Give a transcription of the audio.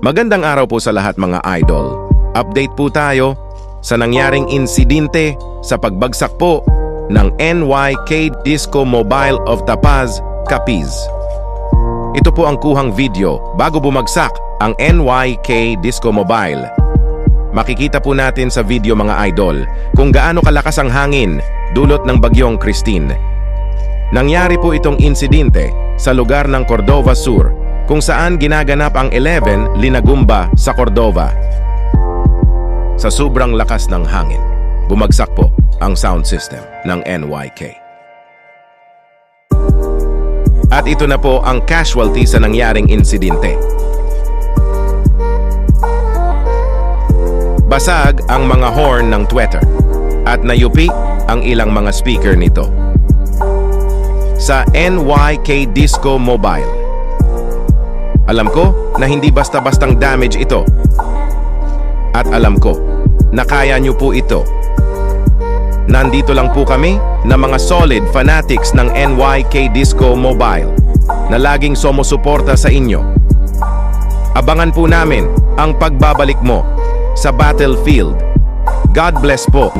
Magandang araw po sa lahat mga idol. Update po tayo sa nangyaring insidente sa pagbagsak po ng NYK Disco Mobile of Tapaz, Capiz. Ito po ang kuhang video bago bumagsak ang NYK Disco Mobile. Makikita po natin sa video mga idol kung gaano kalakas ang hangin dulot ng bagyong Christine. Nangyari po itong insidente sa lugar ng Cordova Sur kung saan ginaganap ang 11 Linagumba sa Cordova. Sa sobrang lakas ng hangin, bumagsak po ang sound system ng NYK. At ito na po ang casualty sa nangyaring insidente. Basag ang mga horn ng tweeter at nayupi ang ilang mga speaker nito. Sa NYK Disco Mobile, alam ko na hindi basta-bastang damage ito. At alam ko na kaya nyo po ito. Nandito lang po kami na mga solid fanatics ng NYK Disco Mobile na laging sumusuporta sa inyo. Abangan po namin ang pagbabalik mo sa battlefield. God bless po.